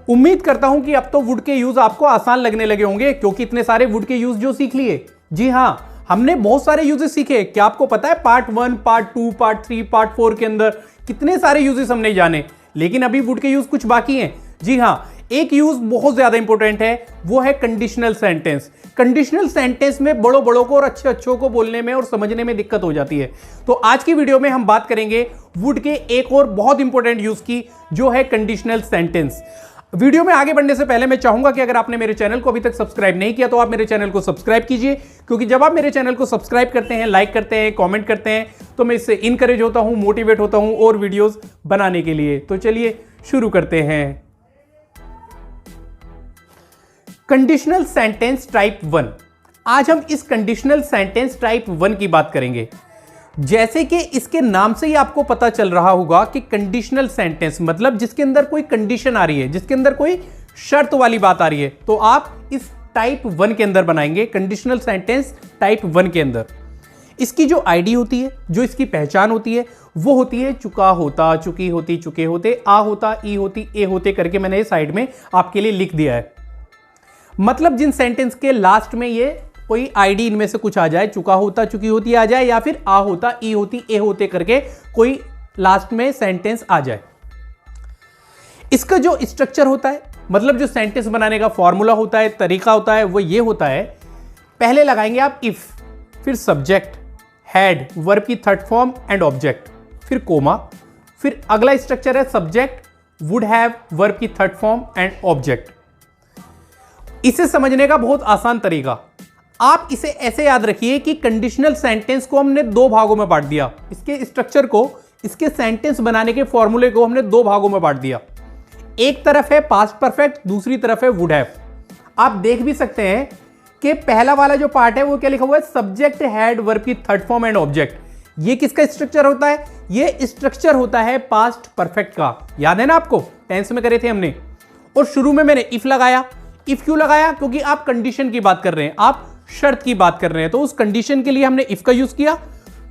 उम्मीद करता हूं कि अब तो वुड के यूज आपको आसान लगने लगे होंगे, क्योंकि इतने सारे वुड के यूज जो सीख लिए। जी हां, हमने बहुत सारे यूजेस सीखे। क्या आपको पता है पार्ट 1, पार्ट 2, पार्ट 3, पार्ट 4 के अंदर कितने सारे यूजेस हमने जाने, लेकिन अभी वुड के यूज कुछ बाकी हैं। जी हां, एक यूज बहुत ज्यादा इंपॉर्टेंट है, वो है कंडीशनल सेंटेंस। कंडीशनल सेंटेंस में बड़ों बड़ों को और अच्छे अच्छों को बोलने में और समझने में दिक्कत हो जाती है। तो आज की वीडियो में हम बात करेंगे वुड के एक और बहुत इंपॉर्टेंट यूज की, जो है कंडीशनल सेंटेंस। वीडियो में आगे बढ़ने से पहले मैं चाहूंगा कि अगर आपने मेरे चैनल को अभी तक सब्सक्राइब नहीं किया तो आप मेरे चैनल को सब्सक्राइब कीजिए, क्योंकि जब आप मेरे चैनल को सब्सक्राइब करते हैं, लाइक करते हैं, कमेंट करते हैं, तो मैं इससे इनकरेज होता हूं, मोटिवेट होता हूं और वीडियोस बनाने के लिए। तो चलिए शुरू करते हैं। Conditional sentence type 1। आज हम इस कंडीशनल सेंटेंस टाइप 1 की बात करेंगे। जैसे कि इसके नाम से ही आपको पता चल रहा होगा कि कंडीशनल सेंटेंस मतलब जिसके अंदर कोई कंडीशन आ रही है, जिसके अंदर कोई शर्त वाली बात आ रही है, तो आप इस टाइप 1 के अंदर बनाएंगे, कंडीशनल सेंटेंस टाइप 1 के अंदर। इसकी जो आईडी होती है, जो इसकी पहचान होती है, वो होती है चुका होता, चुकी होती, चुके होते, आ होता, ई होती, ए होते करके मैंने साइड में आपके लिए लिख दिया है। मतलब जिन सेंटेंस के लास्ट में ये कोई आईडी इनमें से कुछ आ जाए, चुका होता, चुकी होती आ जाए, या फिर आ होता, ई होती, ए होते करके कोई लास्ट में सेंटेंस आ जाए। इसका जो स्ट्रक्चर होता है, मतलब जो सेंटेंस बनाने का फॉर्मूला होता है, तरीका होता है, वो ये होता है। पहले लगाएंगे आप इफ, फिर सब्जेक्ट, हैड, वर्ब की थर्ड फॉर्म एंड ऑब्जेक्ट, फिर कोमा, फिर अगला स्ट्रक्चर है सब्जेक्ट, वुड हैव, वर्ब की थर्ड फॉर्म एंड ऑब्जेक्ट। इसे समझने का बहुत आसान तरीका, आप इसे ऐसे याद रखिए कि कंडीशनल सेंटेंस को हमने दो भागों में बांट दिया। इसके स्ट्रक्चर को, इसके सेंटेंस बनाने के फॉर्मूले को हमने दो भागों में बांट दिया। एक तरफ है पास्ट परफेक्ट, दूसरी तरफ है वुड हैव। आप देख भी सकते हैं कि पहला वाला जो पार्ट है वो क्या लिखा हुआ है, सब्जेक्ट, हैड, वर्ब की थर्ड फॉर्म एंड ऑब्जेक्ट। ये किसका स्ट्रक्चर होता है? ये स्ट्रक्चर होता है पास्ट परफेक्ट का। याद है ना आपको, टेंस में करे थे हमने। और शुरू में मैंने इफ लगाया। इफ क्यों लगाया? क्योंकि आप कंडीशन की बात कर रहे हैं, आप शर्त की बात कर रहे हैं, तो उस कंडीशन के लिए हमने इफ का यूज किया।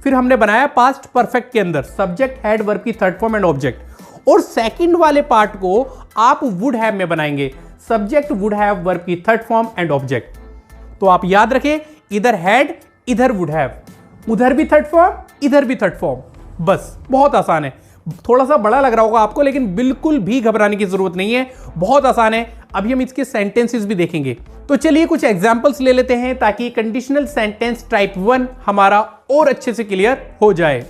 फिर हमने बनाया पास्ट परफेक्ट के अंदर सब्जेक्ट, हैड, वर्ब की थर्ड फॉर्म एंड ऑब्जेक्ट। और सेकंड वाले पार्ट को आप वुड हैव में बनाएंगे, सब्जेक्ट, वुड हैव, वर्ब की थर्ड फॉर्म एंड ऑब्जेक्ट। तो आप याद रखें, इधर हैड, इधर वुड हैव, उधर भी थर्ड फॉर्म, इधर भी थर्ड फॉर्म। बस, बहुत आसान है। थोड़ा सा बड़ा लग रहा होगा आपको, लेकिन बिल्कुल भी घबराने की जरूरत नहीं है, बहुत आसान है। अभी हम इसके सेंटेंसेस भी देखेंगे। तो चलिए कुछ एग्जांपल्स ले लेते हैं ताकि कंडीशनल सेंटेंस टाइप 1 हमारा और अच्छे से क्लियर हो जाए।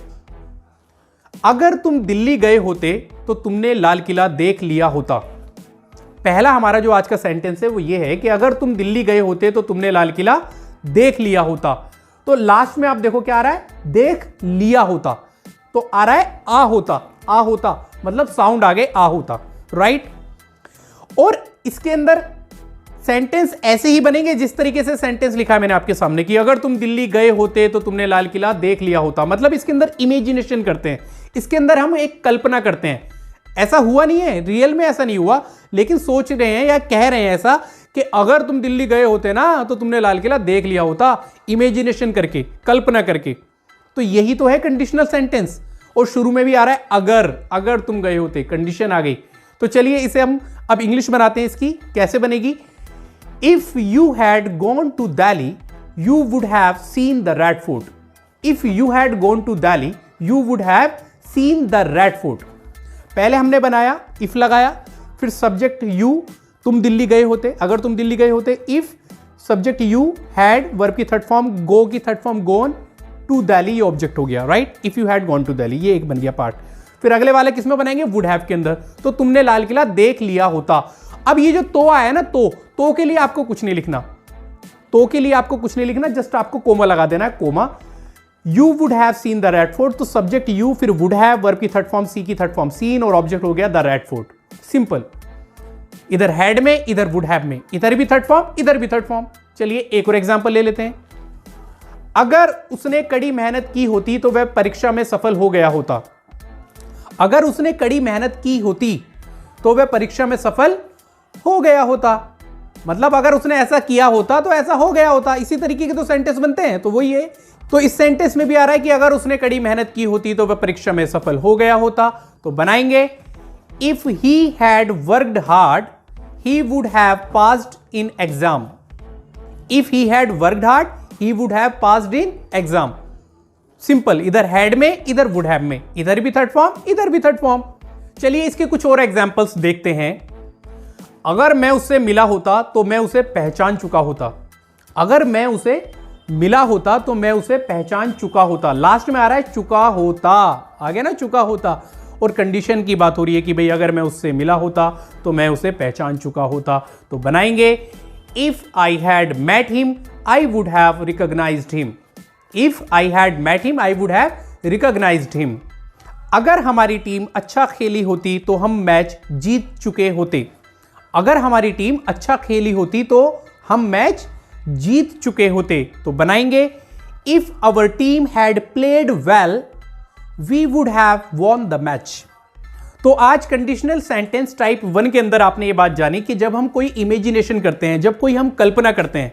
अगर तुम दिल्ली गए होते तो तुमने लाल किला देख लिया होता। पहला हमारा जो आज का सेंटेंस है वो ये है कि अगर तुम दिल्ली गए होते तो तुमने लाल किला देख लिया होता। तो लास्ट में आप देखो क्या आ रहा है, देख लिया होता, तो आ रहा है आ होता। आ होता मतलब साउंड आगे आ होता, राइट। और इसके अंदर सेंटेंस ऐसे ही बनेंगे जिस तरीके से सेंटेंस लिखा है मैंने आपके सामने कि अगर तुम दिल्ली गए होते तो तुमने लाल किला देख लिया होता। मतलब इसके अंदर इमेजिनेशन करते हैं, इसके अंदर हम एक कल्पना करते हैं। ऐसा हुआ नहीं है, रियल में ऐसा नहीं हुआ, लेकिन सोच रहे हैं या कह रहे हैं ऐसा कि अगर तुम दिल्ली गए होते ना तो तुमने लाल किला देख लिया होता, इमेजिनेशन करके, कल्पना करके। तो यही तो है कंडीशनल सेंटेंस। और शुरू में भी आ रहा है अगर, अगर तुम गए होते, कंडीशन आ गई। तो चलिए इसे हम अब इंग्लिश बनाते हैं। इसकी कैसे बनेगी? If you had gone to Delhi you would have seen the Red Fort. If you had gone to Delhi you would have seen the Red Fort. पहले हमने बनाया, इफ लगाया, फिर सब्जेक्ट यू, तुम दिल्ली गए होते, अगर तुम दिल्ली गए होते, if, subject you, had, verb की थर्ड फॉर्म, गो की third form gone, to Delhi ये ऑब्जेक्ट हो गया, right. If you had gone to Delhi, ये एक बन गया पार्ट। फिर अगले वाले किसमें बनाएंगे? वुड हैव के अंदर। तो तुमने लाल किला देख लिया होता। अब ये जो तो आया ना, तो के लिए आपको कुछ नहीं लिखना, तो के लिए आपको कुछ नहीं लिखना, जस्ट आपको कोमा लगा देना है, comma. You would have seen the Red Fort, तो सब्जेक्ट यू, फिर वुड हैव, वर्ब की थर्ड फॉर्म, सी की थर्ड फॉर्म सीन, और ऑब्जेक्ट हो गया द रेड फोर्ट। सिंपल। इधर हैड में, इधर वुड हैव में, इधर भी थर्ड फॉर्म, इधर भी थर्ड फॉर्म। चलिए एक और एग्जांपल ले लेते हैं। अगर उसने कड़ी मेहनत की होती तो वह परीक्षा में सफल हो गया होता। अगर उसने कड़ी मेहनत की होती तो वह परीक्षा में सफल हो गया होता। मतलब अगर उसने ऐसा किया होता तो ऐसा हो गया होता। इसी तरीके के तो सेंटेंस बनते हैं। तो वही है, तो इस सेंटेंस में भी आ रहा है कि अगर उसने कड़ी मेहनत की होती तो वह परीक्षा में सफल हो गया होता। तो बनाएंगे if he had worked hard he would have passed in exam. If he had worked hard, he would have passed in exam. Simple, इधर हैड में, इधर वुड हैव में, इधर भी थर्ड फॉर्म, इधर भी थर्ड फॉर्म। चलिए इसके कुछ और एग्जांपल्स देखते हैं। अगर मैं उससे मिला होता तो मैं उसे पहचान चुका होता। अगर मैं उसे मिला होता तो मैं उसे पहचान चुका होता। लास्ट में आ रहा है चुका होता, आगे ना चुका होता, और कंडीशन की बात हो रही है कि भाई अगर मैं उससे मिला होता तो मैं उसे पहचान चुका होता। तो बनाएंगे if I had met him I would have recognised him. If I had met him I would have recognised him. अगर हमारी टीम अच्छा खेली होती तो हम मैच जीत चुके होते। अगर हमारी टीम अच्छा खेली होती तो हम मैच जीत चुके होते। तो बनाएंगे if our team had played well we would have won the match. तो आज कंडीशनल सेंटेंस टाइप 1 के अंदर आपने ये बात जानी कि जब हम कोई इमेजिनेशन करते हैं, जब कोई हम कल्पना करते हैं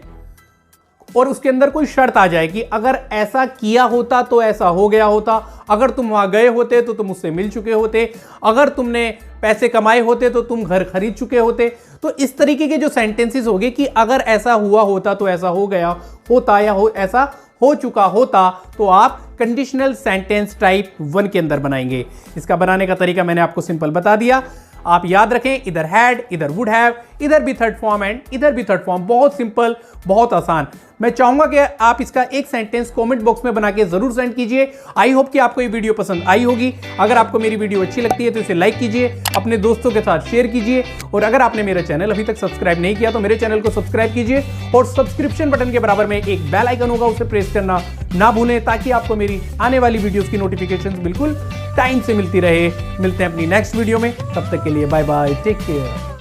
और उसके अंदर कोई शर्त आ जाए कि अगर ऐसा किया होता तो ऐसा हो गया होता, अगर तुम वहां गए होते तो तुम उससे मिल चुके होते, अगर तुमने पैसे कमाए होते तो तुम घर खरीद चुके होते। तो इस तरीके के जो सेंटेंसेस होंगे कि अगर ऐसा हुआ होता तो ऐसा हो गया होता या ऐसा हो चुका होता, तो आप कंडीशनल सेंटेंस टाइप 1 के अंदर बनाएंगे। इसका बनाने का तरीका मैंने आपको सिंपल बता दिया। आप याद रखें, इधर हैड, इधर वुड हैव, इधर भी थर्ड फॉर्म एंड इधर भी थर्ड फॉर्म। बहुत सिंपल, बहुत आसान। मैं चाहूंगा कि आप इसका एक सेंटेंस कमेंट बॉक्स में बना के जरूर सेंड कीजिए। आई होप कि आपको ये वीडियो पसंद आई होगी। अगर आपको मेरी वीडियो अच्छी लगती है तो इसे लाइक कीजिए, अपने दोस्तों के साथ शेयर कीजिए, और अगर आपने मेरा चैनल अभी तक सब्सक्राइब नहीं किया तो मेरे चैनल को सब्सक्राइब कीजिए, और सब्सक्रिप्शन बटन के बराबर में एक बेल आइकन होगा, उसे प्रेस करना ना भूलें, ताकि आपको मेरी आने वाली वीडियोस की नोटिफिकेशंस बिल्कुल टाइम से मिलती रहे। मिलते हैं अपनी नेक्स्ट वीडियो में, तब तक के लिए बाय बाय, टेक केयर।